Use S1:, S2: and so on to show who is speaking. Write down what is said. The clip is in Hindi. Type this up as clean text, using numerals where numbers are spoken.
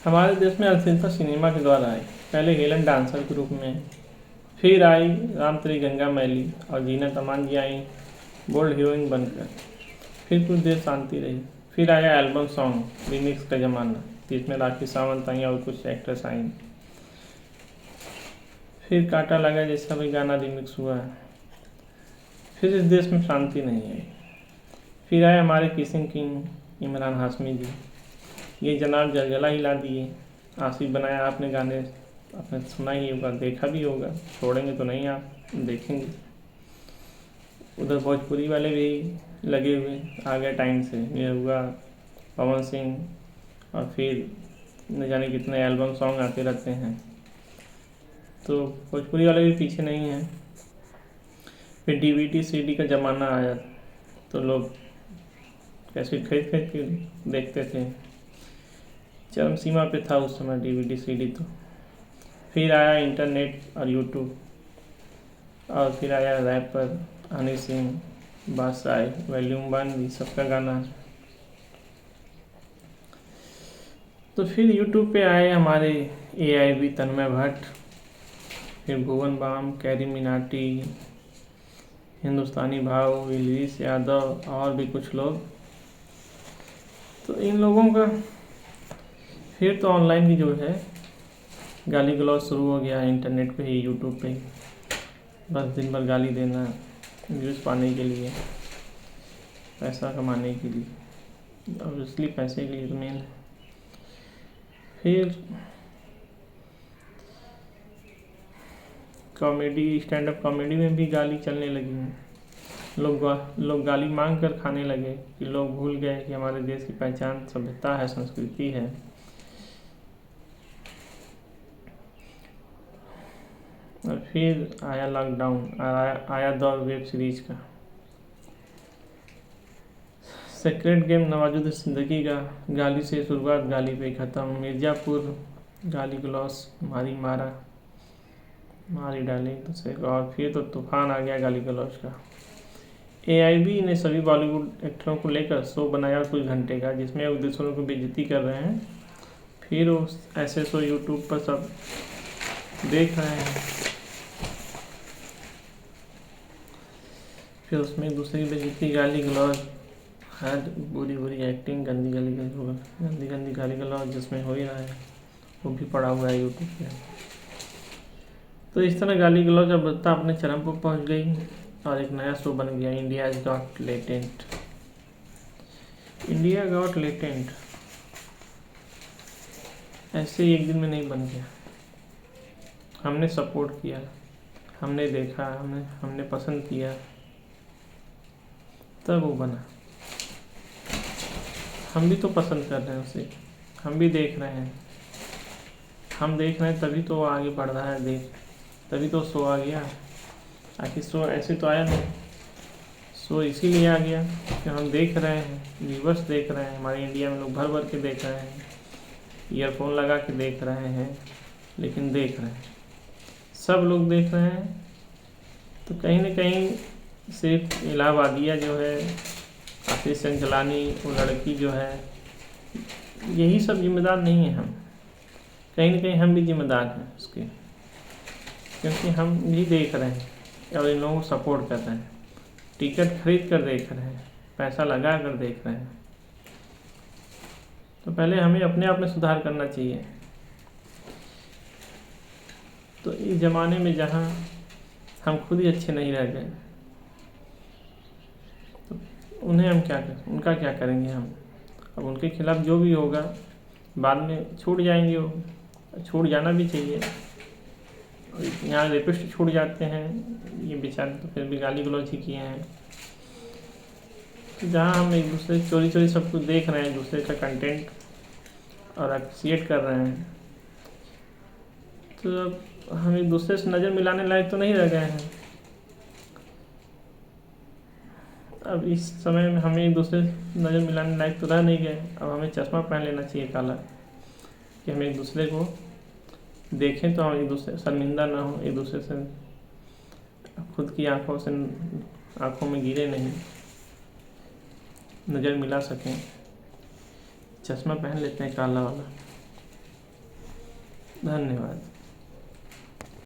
S1: हमारे देश में अश्लीलता सिनेमा के द्वारा आई। पहले हेलन डांसर के रूप में, फिर आई राम तेरी गंगा मैली और जीनत अमान जी आई बोल्ड हीरोइन बनकर। फिर कुछ देर शांति रही, फिर आया एल्बम सॉन्ग रीमिक्स का ज़माना, जिसमें राखी सावंत आई और कुछ एक्ट्रेस आई। फिर कांटा लगा जैसा भी गाना रीमिक्स हुआ। फिर इस देश में शांति नहीं आई। फिर आए हमारे किसिंग किंग इमरान हाशमी जी, ये जनाब जलजला हिला दिए। आशिक बनाया आपने गाने, आपने सुना ही होगा, देखा भी होगा, छोड़ेंगे तो नहीं आप देखेंगे। उधर भोजपुरी वाले भी लगे हुए आ गए टाइम से, ये हुआ पवन सिंह और फिर न जाने कितने एल्बम सॉन्ग आते रहते हैं, तो भोजपुरी वाले भी पीछे नहीं हैं। फिर डीवीडी सीडी का ज़माना आया तो लोग कैसे खरीद खरीद के देखते थे, चरम सीमा पे था उस समय डीवीडी सीडी तो। फिर आया इंटरनेट और यूट्यूब, और फिर आया रैपर हनी सिंह, बादशाह, वॉल्यूम 1 भी सबका गाना। तो फिर यूट्यूब पे आए हमारे AIB तन्मय भट्ट, फिर भुवन बाम, कैरी मिनाटी, हिंदुस्तानी भाव, इलीस यादव और भी कुछ लोग। तो इन लोगों का फिर तो ऑनलाइन भी जो है गाली गलौज शुरू हो गया इंटरनेट पे ही, यूट्यूब पे ही, बस दिन भर गाली देना व्यूज़ पाने के लिए, पैसा कमाने के लिए, और इसलिए पैसे के लिए तो मेन है। फिर कॉमेडी, स्टैंड अप कॉमेडी में भी गाली चलने लगी है। लोग गाली मांग कर खाने लगे कि लोग भूल गए कि हमारे देश की पहचान सभ्यता है, संस्कृति है। और फिर आया लॉकडाउन, आया दौर वेब सीरीज का। सेक्रेट गेम नवाजुद्दीन सिद्दीकी का, गाली से शुरुआत गाली पे ख़त्म। मिर्ज़ापुर, गाली गलौज, मारी डाली दूसरे को, और फिर तो तूफान आ गया गाली गलौज का। AIB ने सभी बॉलीवुड एक्टरों को लेकर शो बनाया कुछ घंटे का, जिसमें वो दूसरों को बेइज्जती कर रहे हैं। फिर उस ऐसे शो यूट्यूब पर सब देख रहे हैं, फिर उसमें एक दूसरे की बेइज्जती, गाली गलौज, हर बुरी बुरी एक्टिंग, गंदी गंदी गाली गलौज जिसमें हो ही रहा है, वो भी पड़ा हुआ है यूट्यूब पे। तो इस तरह गाली गलौज अभद्रता अपने चरम पर पहुंच गई और एक नया शो बन गया, India got latent. India got latent ऐसे ही एक दिन में नहीं बन गया, हमने सपोर्ट किया, हमने देखा, हमने पसंद किया, तब वो बना। हम भी तो पसंद कर रहे हैं उसे, हम भी देख रहे हैं, हम देख रहे हैं तभी तो वो आगे बढ़ रहा है, तभी तो शो आ गया। आखिर शो ऐसे तो आया नहीं, शो इसीलिए आ गया कि हम देख रहे हैं, व्यूवर्स देख रहे हैं, हमारे इंडिया में लोग भर भर के देख रहे हैं, ईयरफोन लगा के देख रहे हैं, लेकिन देख रहे हैं, सब लोग देख रहे हैं। तो कहीं ना कहीं सिर्फ इलाहाबादिया जो है, आशीष चंचलानी, वो लड़की जो है, यही सब जिम्मेदार नहीं है। हम कहीं ना कहीं हम भी जिम्मेदार हैं उसके, क्योंकि हम भी देख रहे हैं और इन लोगों को सपोर्ट कर रहे हैं, टिकट खरीद कर देख रहे हैं, पैसा लगा कर देख रहे हैं। तो पहले हमें अपने आप में सुधार करना चाहिए। तो इस ज़माने में जहाँ हम खुद ही अच्छे नहीं रह गए, तो उन्हें हम उनका क्या करेंगे हम? अब उनके खिलाफ जो भी होगा बाद में छूट जाएंगे, वो छूट जाना भी चाहिए। यहाँ रेपिस्ट छूट जाते हैं, ये बेचारे तो फिर भी गाली गलौज ही किए हैं। तो जहाँ हम एक दूसरे चोरी सब कुछ देख रहे हैं, एक दूसरे का कंटेंट और अप्रिशिएट कर रहे हैं, तो अब हम एक दूसरे से नज़र मिलाने लायक तो नहीं रह गए हैं। अब इस समय में हमें एक दूसरे से नज़र मिलाने लायक तो रह नहीं गए। अब हमें चश्मा पहन लेना चाहिए काला, कि हम एक दूसरे को देखें तो हम एक दूसरे शर्मिंदा ना हो, एक दूसरे से खुद की आंखों में गिरे नहीं, नज़र मिला सकें। चश्मा पहन लेते हैं काला वाला। धन्यवाद।